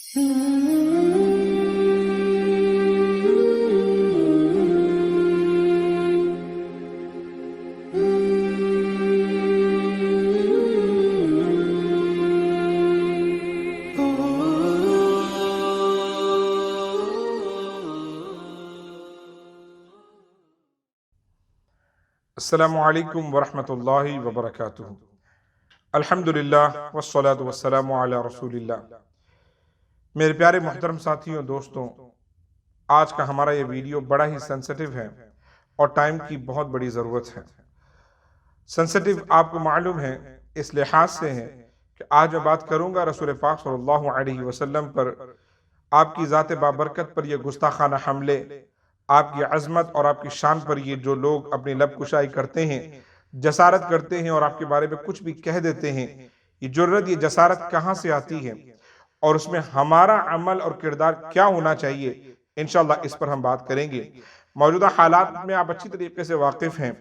السلام علیکم ورحمۃ اللہ وبرکاتہ۔ الحمدللہ والصلاة والسلام علی رسول اللہ۔ میرے پیارے محترم ساتھیوں، دوستوں، آج کا ہمارا یہ ویڈیو بڑا ہی سینسٹیو ہے اور ٹائم کی بہت بڑی ضرورت ہے۔ سینسٹیو آپ کو معلوم ہے اس لحاظ سے ہے کہ آج میں بات کروں گا رسول پاک صلی اللہ علیہ وسلم پر، آپ کی ذات بابرکت پر یہ گستاخانہ حملے، آپ کی عظمت اور آپ کی شان پر یہ جو لوگ اپنی لب کشائی کرتے ہیں، جسارت کرتے ہیں اور آپ کے بارے میں کچھ بھی کہہ دیتے ہیں، یہ جرت، یہ جسارت کہاں سے آتی ہے اور اس میں ہمارا عمل اور کردار کیا ہونا چاہیے، انشاءاللہ اس پر ہم بات کریں گے۔ موجودہ حالات میں آپ اچھی طریقے سے واقف ہیں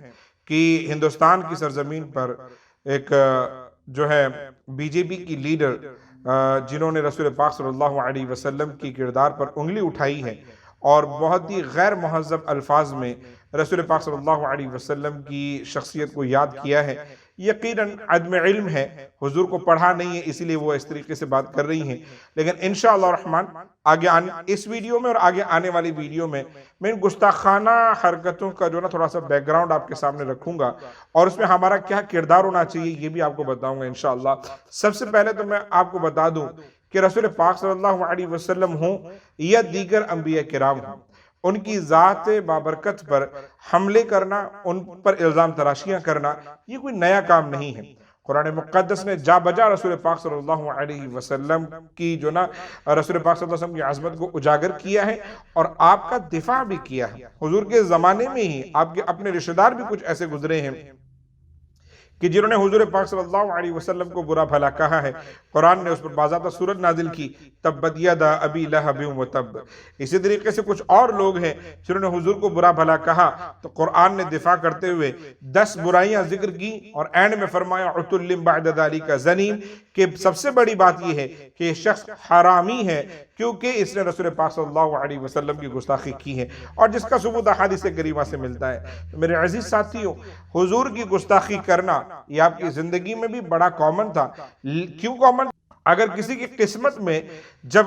کہ ہندوستان کی سرزمین پر ایک جو ہے بی جے پی کی لیڈر جنہوں نے رسول پاک صلی اللہ علیہ وسلم کی کردار پر انگلی اٹھائی ہے اور بہت ہی غیر مہذب الفاظ میں رسول پاک صلی اللہ علیہ وسلم کی شخصیت کو یاد کیا ہے، یقیناً عدم علم ہے، حضور کو پڑھا نہیں ہے، اسی لیے وہ اس طریقے سے بات کر رہی ہیں۔ لیکن انشاءاللہ الرحمن آگے اس ویڈیو میں اور آگے آنے والی ویڈیو میں ان گستاخانہ حرکتوں کا جو تھوڑا سا بیک گراؤنڈ آپ کے سامنے رکھوں گا اور اس میں ہمارا کیا کردار ہونا چاہیے یہ بھی آپ کو بتاؤں گا انشاءاللہ۔ سب سے پہلے تو میں آپ کو بتا دوں کہ رسول پاک صلی اللہ علیہ وسلم ہوں یا دیگر انبیاء کرام ہوں، ان کی ذات بابرکت پر حملے کرنا، ان پر الزام تراشیاں کرنا، یہ کوئی نیا کام نہیں ہے۔ قرآن مقدس نے جا بجا رسول پاک صلی اللہ علیہ وسلم کی رسول پاک صلی اللہ علیہ وسلم کی عظمت کو اجاگر کیا ہے اور آپ کا دفاع بھی کیا ہے۔ حضور کے زمانے میں ہی آپ کے اپنے رشتہ دار بھی کچھ ایسے گزرے ہیں کہ جنہوں نے حضور پاک صلی اللہ علیہ وسلم کو برا بھلا کہا ہے۔ قرآن نے اس پر باضابطہ سورت نازل کی، تبت یدا ابی لہب وتب۔ اسی طریقے سے کچھ اور لوگ ہیں جنہوں نے حضور کو برا بھلا کہا تو قرآن نے دفاع کرتے ہوئے 10 برائیاں ذکر کی اور اینڈ میں فرمایا عتل بعد ذلک زنیم، کہ سب سے بڑی بات یہ ہے کہ یہ شخص حرامی ہے کیونکہ اس نے رسول پاک صلی اللہ علیہ وسلم کی گستاخی کی ہے، اور جس کا ثبوت احادیث کریمہ سے ملتا ہے۔ تو میرے عزیز ساتھیوں، حضور کی گستاخی کرنا یہ آپ کی زندگی میں بھی بڑا کامن تھا۔ کیوں کامن؟ اگر کسی کی قسمت میں جب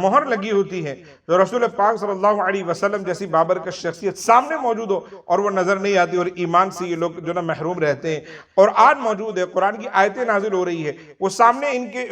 مہر لگی ہوتی ہے تو رسول پاک صلی اللہ علیہ وسلم جیسی بابرکت شخصیت سامنے موجود ہو اور وہ نظر نہیں آتی اور ایمان سے یہ لوگ محروم رہتے ہیں، اور آج موجود ہے، قرآن کی آیتیں نازل ہو رہی ہے، وہ سامنے ان کے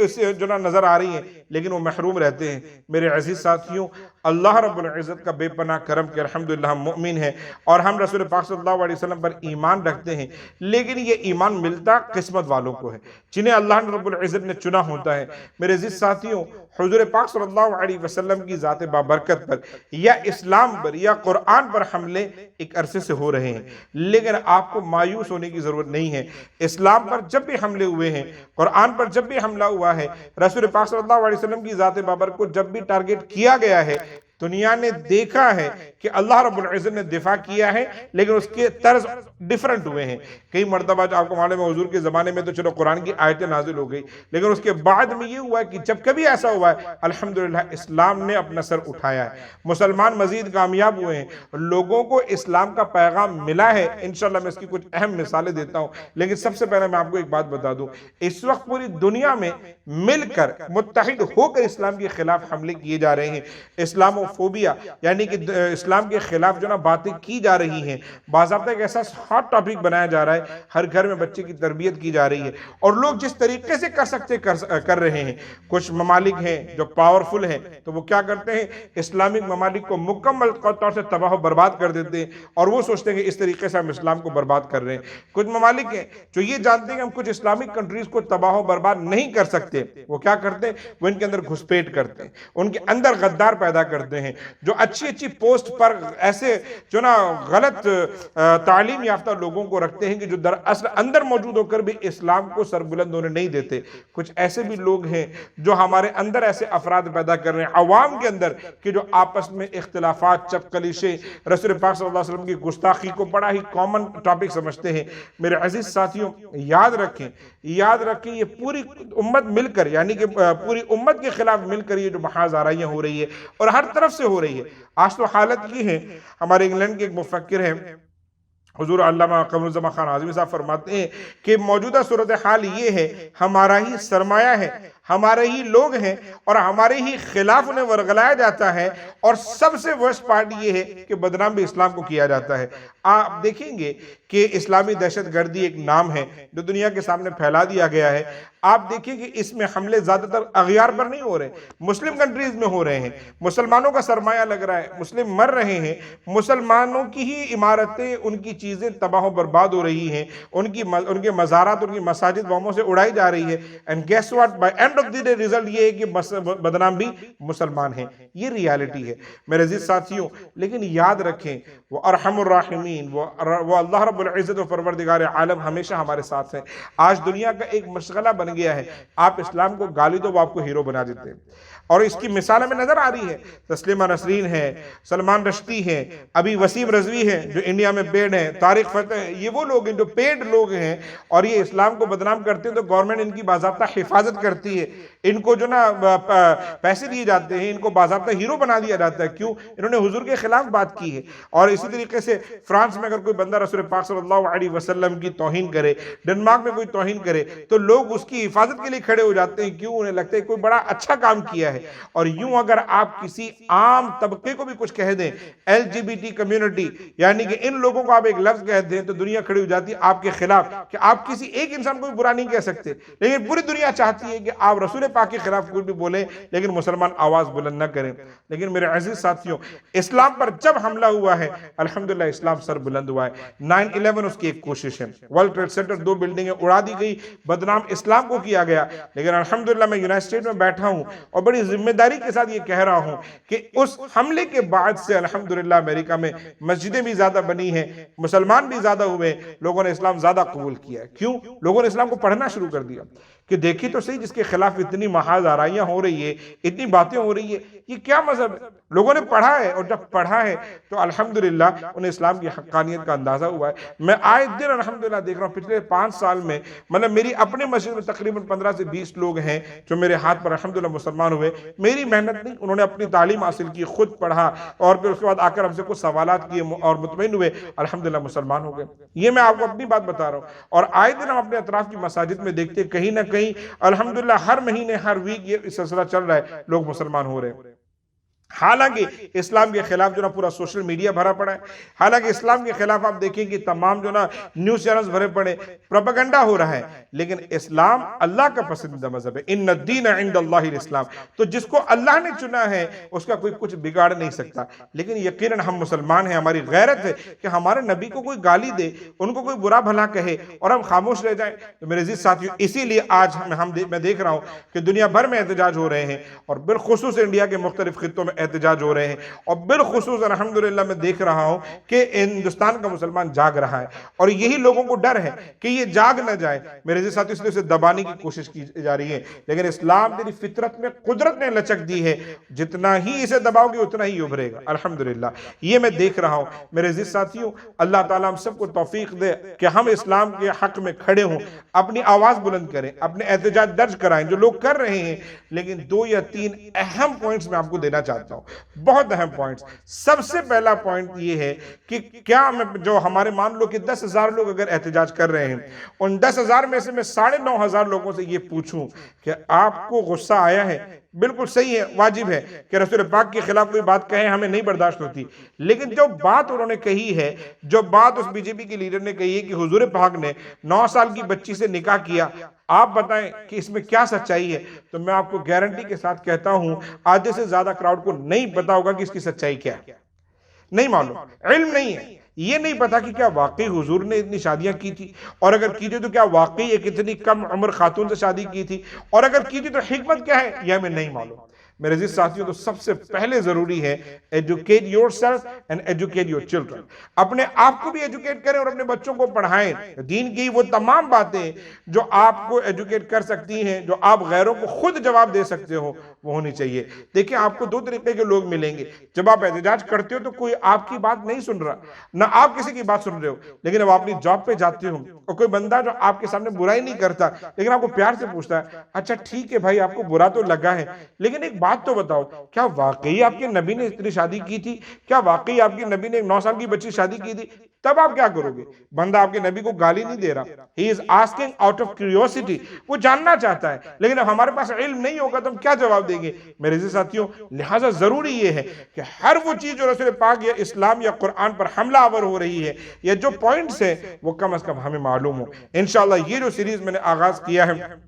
نظر آ رہی ہیں لیکن وہ محروم رہتے ہیں۔ میرے عزیز ساتھیوں، اللہ رب العزت کا بے پناہ کرم کہ الحمدللہ ہم مؤمن ہیں اور ہم رسول پاک صلی اللہ علیہ وسلم پر ایمان رکھتے ہیں، لیکن یہ ایمان ملتا قسمت والوں کو ہے جنہیں اللہ رب العزت نے چنا ہوتا ہے۔ میرے عزیز ساتھیوں، حضور پاک صلی اللہ علیہ وسلم کی ذات بابرکت پر یا اسلام پر یا قرآن پر حملے ایک عرصے سے ہو رہے ہیں، لیکن آپ کو مایوس ہونے کی ضرورت نہیں ہے۔ اسلام پر جب بھی حملے ہوئے ہیں، قرآن پر جب بھی حملہ ہوا ہے، رسول پاک صلی اللہ علیہ وسلم کی ذات بابرکت کو جب بھی ٹارگٹ کیا گیا ہے، دنیا نے دیکھا ہے کہ اللہ رب العزت نے دفاع کیا ہے، لیکن اس کے طرز ڈیفرنٹ ہوئے ہیں۔ کئی مرتبہ جو آپ کو معلوم ہے حضور کے زمانے میں تو چلو قرآن کی آیتیں نازل ہو گئی، لیکن اس کے بعد میں یہ ہوا ہے کہ جب کبھی ایسا ہوا ہے الحمدللہ اسلام نے اپنا سر اٹھایا ہے، مسلمان مزید کامیاب ہوئے ہیں، لوگوں کو اسلام کا پیغام ملا ہے۔ انشاءاللہ میں اس کی کچھ اہم مثالیں دیتا ہوں، لیکن سب سے پہلے میں آپ کو ایک بات بتا دوں، اس وقت پوری دنیا میں مل کر متحد ہو کر اسلام کے خلاف حملے کیے جا رہے ہیں۔ اسلام فوبیا یعنی کہ اسلام کے خلاف باتیں کی جا رہی ہیں، باضابطہ ایک ایسا ہاٹ ٹاپک بنایا جا رہا ہے، ہر گھر میں بچے کی تربیت کی جا رہی ہے اور لوگ جس طریقے سے کر سکتے کر رہے ہیں۔ کچھ ممالک ہیں جو پاورفل ہیں تو وہ کیا کرتے ہیں، اسلامک ممالک کو مکمل طور سے تباہ و برباد کر دیتے ہیں اور وہ سوچتے ہیں کہ اس طریقے سے ہم اسلام کو برباد کر رہے ہیں۔ کچھ ممالک ہیں جو یہ جانتے ہیں کہ ہم کچھ اسلامک کنٹریز کو تباہ و برباد نہیں کر سکتے، وہ کیا کرتے ہیں، وہ ان کے اندر گھسپیٹ کرتے ہیں، ان کے اندر غدار پیدا کرتے ہیں رکھتے ہیں، جو اچھی اچھی پوسٹ پر ایسے جو نا غلط تعلیم یافتہ لوگوں کو رکھتے ہیں کہ جو دراصل اندر موجود ہو کر بھی اسلام کو سربلند ہونے نہیں دیتے. کچھ ایسے بھی لوگ ہیں جو ہمارے اندر ایسے افراد پیدا کر رہے ہیں عوام کے اندر کہ جو آپس میں اختلافات، چپقلیشیں، رسول پاک صلی اللہ علیہ وسلم کی گستاخی کو بڑا ہی کامن ٹاپک سمجھتے ہیں. میرے عزیز ساتھیوں، یاد رکھیں یہ پوری امت مل کر، یعنی کہ پوری امت کے خلاف مل کر یہ جو محاذ آرائیاں ہو رہی ہے اور ہر طرف سے ہو رہی ہے. آج تو حالت یہ ہے، ہمارے انگلینڈ کے ایک مفکر ہیں حضور علامہ قمر الزمان خان اعظمی صاحب فرماتے ہیں کہ موجودہ صورتحال یہ ہے، ہمارا ہی سرمایہ ہے، ہمارے ہی لوگ ہیں اور ہمارے ہی خلاف انہیں ورگلایا جاتا ہے، اور سب سے ورسٹ پارٹ یہ ہے کہ بدنام بھی اسلام کو کیا جاتا ہے. آپ دیکھیں گے کہ اسلامی دہشت گردی ایک نام ہے جو دنیا کے سامنے پھیلا دیا گیا ہے. آپ دیکھیں کہ اس میں حملے زیادہ تر اغیار پر نہیں ہو رہے، مسلم کنٹریز میں ہو رہے ہیں. مسلمانوں کا سرمایہ لگ رہا ہے، مسلم مر رہے ہیں، مسلمانوں کی ہی عمارتیں، ان کی چیزیں تباہ و برباد ہو رہی ہیں، ان کے مزارات، ان کی مساجد بموں سے اڑائی جا رہی ہے. And guess what, by and of the day result یہ ہے کہ بدنام بھی مسلمان ہیں. یہ ریالٹی ہے میرے عزیز ساتھیوں. لیکن یاد رکھیں وہ ارحم الراحمین، وہ اللہ رب العزت و پروردگار عالم ہمیشہ ہمارے ساتھ ہیں. آج دنیا کا ایک مشغلہ بن گیا ہے، آپ اسلام کو گالی دو وہ آپ کو ہیرو بنا دیتے ہیں، اور اس کی مثال ہمیں نظر آ رہی ہے. تسلیمہ نسرین ہے، سلمان رشدی ہیں، ابھی وسیم رضوی ہیں جو انڈیا میں پیڈ ہیں، طارق فتح ہیں. یہ وہ لوگ ہیں جو پیڈ لوگ ہیں اور یہ اسلام کو بدنام کرتے ہیں تو گورنمنٹ ان کی باضابطہ حفاظت کرتی ہے. ان کو جو نا پیسے دیے جاتے ہیں، ان کو باضابطہ ہیرو بنا دیا جاتا ہے. کیوں؟ انہوں نے حضور کے خلاف بات کی ہے. اور اسی طریقے سے فرانس میں اگر کوئی بندہ رسول پاک صلی اللہ علیہ وسلم کی توہین کرے، ڈنمارک میں کوئی توہین کرے تو لوگ اس کی حفاظت کے لیے کھڑے ہو جاتے ہیں. کیوں؟ انہیں لگتا ہے کوئی بڑا اچھا کام کیا ہے. اور یوں اگر آپ کسی عام طبقے کو بھی کچھ کہہ دیں، L G B T community, یعنی کہ ان لوگوں کو آپ ایک لفظ کہہ دیں تو دنیا کھڑی ہو جاتی ہے آپ کے خلاف، کہ آپ کسی ایک انسان کو بھی برا نہیں کہہ سکتے. لیکن پوری دنیا چاہتی ہے کہ آپ رسول پاک کے خلاف کوئی بھی بولیں لیکن مسلمان آواز بلند نہ کریں. لیکن میرے عزیز ساتھیوں، اسلام پر جب حملہ ہوا ہے الحمدللہ اسلام سر بلند ہوا ہے. 9/11 اس کی ایک کوشش ہے، ورلڈ ٹریڈ سینٹر 2 بلڈنگیں اڑا دی گئی، بدنام اسلام کو کیا گیا. لیکن الحمدللہ میں یونائٹڈ اسٹیٹ میں بیٹھا ہوں اور بڑی ذمہ داری کے ساتھ یہ کہہ رہا ہوں کہ اس حملے کے بعد سے الحمدللہ امریکہ میں مسجدیں بھی زیادہ بنی ہیں، مسلمان بھی زیادہ ہوئے، لوگوں نے اسلام زیادہ قبول کیا ہے. کیوں؟ لوگوں نے اسلام کو پڑھنا شروع کر دیا کہ دیکھیں تو صحیح، جس کے خلاف اتنی محاذ آرائیاں ہو رہی ہے، اتنی باتیں ہو رہی ہے، یہ کیا مذہب ہے؟ لوگوں نے پڑھا ہے، اور جب پڑھا ہے تو الحمدللہ انہیں اسلام کی حقانیت کا اندازہ ہوا ہے. میں آئے دن الحمدللہ دیکھ رہا ہوں پچھلے 5 سال میں، مطلب میری اپنے مسجد میں تقریباً 15 سے 20 لوگ ہیں جو میرے ہاتھ پر الحمدللہ مسلمان ہوئے. میری محنت نہیں، انہوں نے اپنی تعلیم حاصل کی، خود پڑھا، اور پھر اس کے بعد آ کر ہم سے کچھ سوالات کیے اور مطمئن ہوئے، الحمدللہ مسلمان ہو گئے. یہ میں آپ کو اپنی بات بتا رہا ہوں. اور آئے دن ہم اپنے اطراف کی مساجد میں دیکھتے کہیں نہ کہیں الحمدللہ ہر مہینے، ہر ویک یہ سلسلہ چل رہا ہے، لوگ مسلمان ہو رہے ہیں. حالانکہ اسلام کے خلاف جو نا پورا سوشل میڈیا بھرا پڑا ہے، حالانکہ اسلام کے خلاف آپ دیکھیں کہ تمام جو نا نیوز چینلز بھرے پڑے، پروپیگنڈا ہو رہا ہے. لیکن اسلام اللہ کا پسندیدہ مذہب ہے. ان الدین عند اللہ الاسلام. تو جس کو اللہ نے چنا ہے اس کا کوئی کچھ بگاڑ نہیں سکتا. لیکن یقیناً ہم مسلمان ہیں، ہماری غیرت ہے کہ ہمارے نبی کو کوئی گالی دے، ان کو کوئی برا بھلا کہے اور ہم خاموش رہ جائیں. تو میرے عزیز ساتھیوں، اسی لیے آج میں دیکھ رہا ہوں کہ دنیا بھر میں احتجاج ہو رہے ہیں، اور بالخصوص انڈیا کے مختلف خطوں میں احتجاج ہو رہے ہیں. اور بالخصوص الحمدللہ میں دیکھ رہا ہوں کہ ہندوستان کا مسلمان جاگ رہا ہے، اور یہی لوگوں کو ڈر ہے کہ یہ جاگ نہ جائے. میرے عزیز ساتھیوں، اس لیے اسے دبانے کی کوشش کی جا رہی ہے. لیکن اسلام تیری فطرت میں قدرت نے لچک دی ہے، جتنا ہی اسے دباؤ گے اتنا ہی ابھرے گا. الحمدللہ یہ میں دیکھ رہا ہوں. میرے عزیز ساتھیوں، اللہ تعالیٰ ہم سب کو توفیق دے کہ ہم اسلام کے حق میں کھڑے ہوں، اپنی آواز بلند کریں، اپنے احتجاج درج کرائیں جو لوگ کر رہے ہیں. لیکن 2 یا 3 اہم پوائنٹس میں آپ کو دینا چاہتا ہوں، بہت اہم پوائنٹس. سب سے پہلا پوائنٹ یہ ہے کہ کیا جو ہمارے مان لو کہ 10,000 لوگ اگر احتجاج کر رہے ہیں، ان 10,000 میں سے میں 9,500 لوگوں سے یہ پوچھوں کہ آپ کو غصہ آیا ہے؟ بالکل صحیح ہے، واجب ہے کہ رسول پاک کے خلاف کوئی بات کہے، ہمیں نہیں برداشت ہوتی. لیکن جو بات انہوں نے کہی ہے، جو بات اس بی جے پی کے لیڈر نے کہی ہے کہ حضور پاک نے 9 سال کی بچی سے نکاح کیا، آپ بتائیں کہ اس میں کیا سچائی ہے؟ تو میں آپ کو گارنٹی کے ساتھ کہتا ہوں آدھے سے زیادہ کراؤڈ کو نہیں پتا ہوگا کہ اس کی سچائی کیا ہے. نہیں معلوم، علم نہیں ہے. یہ نہیں پتا کہ کیا واقعی حضور نے اتنی شادیاں کی تھی، اور اگر کی تھی تو کیا واقعی ایک اتنی کم عمر خاتون سے شادی کی تھی، اور اگر کی تھی تو حکمت کیا ہے، یہ ہمیں نہیں معلوم. میرے عزیز ساتھیوں تو سب سے پہلے ضروری ہے educate your self and educate your children. اپنے آپ کو بھی ایجوکیٹ کریں اور اپنے بچوں کو پڑھائیں. دین کی وہ تمام باتیں جو آپ کو ایجوکیٹ کر سکتی ہیں، جو آپ غیروں کو خود جواب دے سکتے ہو، وہ ہونی چاہیے. دیکھیں آپ کو دو طریقے کے لوگ ملیں گے. جب آپ احتجاج کرتے ہو تو کوئی آپ کی بات نہیں سن رہا، نہ آپ کسی کی بات سن رہے ہو. لیکن اب آپ اپنی جاب پہ جاتے ہو اور کوئی بندہ جو آپ کے سامنے برائی نہیں کرتا لیکن آپ کو پیار سے پوچھتا ہے، اچھا ٹھیک ہے بھائی آپ کو برا تو لگا ہے لیکن ایک بات تو بتاؤ، کیا واقعی آپ کے نبی نے اتنی شادی کی تھی؟ کیا واقعی آپ کے نبی نے 9 سال کی بچی شادی کی تھی؟ تب آپ کیا کرو گے؟ بندہ آپ کے نبی کو گالی نہیں دے رہا، he is asking out of curiosity، وہ جاننا چاہتا ہے. لیکن اب ہمارے پاس علم نہیں ہوگا تو ہم کیا جواب دیں گے؟ میرے عزیز ساتھیوں، لہٰذا ضروری یہ ہے کہ ہر وہ چیز جو رسول پاک یا اسلام یا قرآن پر حملہ آور ہو رہی ہے یا جو پوائنٹس ہیں وہ کم از کم ہمیں معلوم ہو. انشاءاللہ یہ جو سیریز میں نے آغاز کیا ہے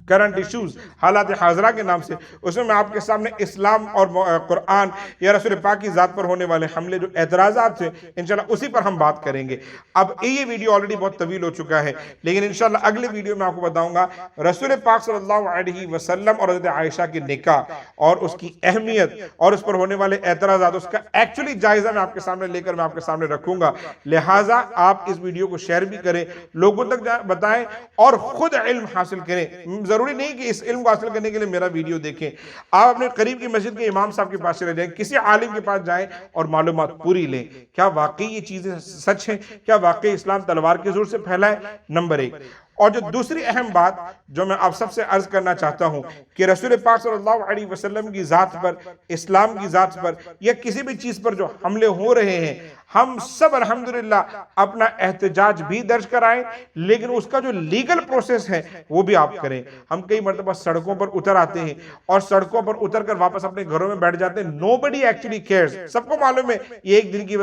کرنٹ ایشوز، حالات حاضرہ کے نام سے، اس میں آپ کے سامنے اسلام اور قرآن یا رسول پاک کی ذات پر ہونے والے حملے جو اعتراضات تھے انشاءاللہ اسی پر ہم بات کریں گے. اب یہ ویڈیو آلریڈی بہت طویل ہو چکا ہے لیکن انشاءاللہ اگلے ویڈیو میں آپ کو بتاؤں گا رسول پاک صلی اللہ علیہ وسلم اور حضرت عائشہ کے نکاح اور اس کی اہمیت اور اس پر ہونے والے اعتراضات، اس کا ایکچولی جائزہ میں آپ کے سامنے لے کر میں آپ کے سامنے رکھوں گا. لہٰذا آپ اس ویڈیو کو شیئر بھی کریں، لوگوں تک بتائیں اور خود علم حاصل کریں. ضروری نہیں کہ اس علم کو حاصل کرنے کے لیے میرا ویڈیو دیکھیں، آپ اپنے قریب کی مسجد کے امام صاحب کے پاس چلے جائیں، کسی عالم کے پاس جائیں اور معلومات پوری لیں. کیا واقعی یہ چیزیں سچ ہیں؟ کیا واقعی اسلام تلوار کے زور سے پھیلا ہے؟ نمبر 1. اور جو دوسری اہم بات جو میں آپ سب سے عرض کرنا چاہتا ہوں کہ رسول پاک صلی اللہ علیہ وسلم کی ذات پر، اسلام کی ذات پر یا کسی بھی چیز پر جو حملے ہو رہے ہیں، ہم سب الحمدللہ اپنا احتجاج بھی درج کرائیں لیکن اس کا جو لیگل پروسیس ہے وہ بھی آپ کریں. ہم کئی مرتبہ سڑکوں پر اتر آتے ہیں اور سڑکوں پر اتر کر واپس اپنے گھروں میں بیٹھ جاتے ہیں. nobody actually cares. سب کو معلوم ہے یہ ایک دن کی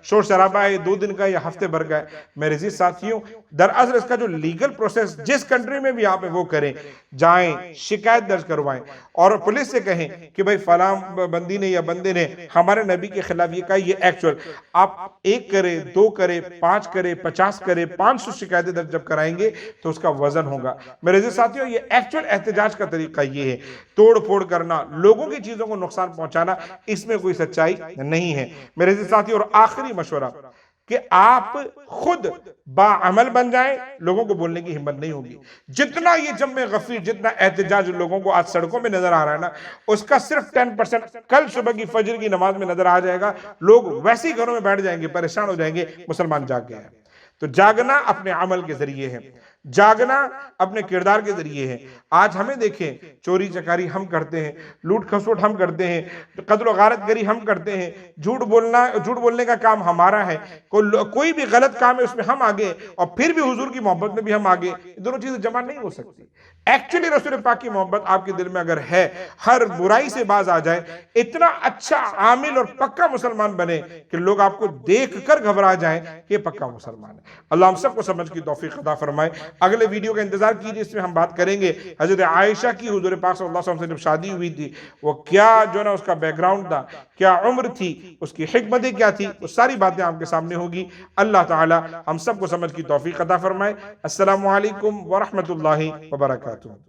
شور شرابہ ہے، 2 دن کا یا ہفتے بھر کا ہے. میرے عزیز ساتھیوں، دراصل اس کا جو لیگل پروسیس جس کنٹری میں بھی آپ ہیں وہ کریں. جائیں، شکایت درج کروائیں اور پولیس سے کہیں کہ بھائی فلاں بندی نے یا بندے نے ہمارے نبی کے خلاف یہ کہا، یہ ایکچوئل. آپ 1 کرے، 2 کرے، 5 کرے، 50 کرے، 500 شکایتیں درج جب کرائیں گے تو اس کا وزن ہوگا. میرے عزیز ساتھیوں، یہ ایکچوئل احتجاج کا طریقہ یہ ہے. توڑ پھوڑ کرنا، لوگوں کی چیزوں کو نقصان پہنچانا، اس میں کوئی سچائی نہیں ہے. میرے عزیز ساتھیوں، اور آخری مشورہ کہ آپ خود باعمل بن جائیں، لوگوں کو بولنے کی ہمت نہیں ہوگی. جتنا یہ جمع غفیر، جتنا احتجاج لوگوں کو آج سڑکوں میں نظر آ رہا ہے نا، اس کا صرف 10% کل صبح کی فجر کی نماز میں نظر آ جائے گا. لوگ ویسے ہی گھروں میں بیٹھ جائیں گے، پریشان ہو جائیں گے، مسلمان جاگ گئے ہیں. تو جاگنا اپنے عمل کے ذریعے ہے، جاگنا اپنے کردار کے ذریعے ہے. آج ہمیں دیکھیں، چوری چکاری ہم کرتے ہیں، لوٹ کھسوٹ ہم کرتے ہیں، قتل و غارت گری ہم کرتے ہیں، جھوٹ بولنے کا کام ہمارا ہے، کوئی بھی غلط کام ہے اس میں ہم آگے، اور پھر بھی حضور کی محبت میں بھی ہم آگے. یہ دونوں چیزیں جمع نہیں ہو سکتی. ایکچولی رسول پاک کی محبت آپ کے دل میں اگر ہے، ہر برائی سے باز آ جائے، اتنا اچھا عامل اور پکا مسلمان بنے کہ لوگ آپ کو دیکھ کر گھبرا جائیں کہ یہ پکا مسلمان ہے. اللہ ہم سب کو سمجھ کی توفیق عطا فرمائے. اگلے ویڈیو کا انتظار کیجئے، اس میں ہم بات کریں گے حضرت عائشہ کی حضور پاک صلی اللہ علیہ وسلم سے جب شادی ہوئی تھی وہ کیا جو نا اس کا بیک گراؤنڈ تھا، کیا عمر تھی، اس کی حکمتیں کیا تھی، وہ ساری باتیں آپ کے سامنے ہوگی. اللہ تعالی ہم سب کو سمجھ کی توفیق عطا فرمائے. السلام علیکم ورحمۃ اللہ وبرکاتہ.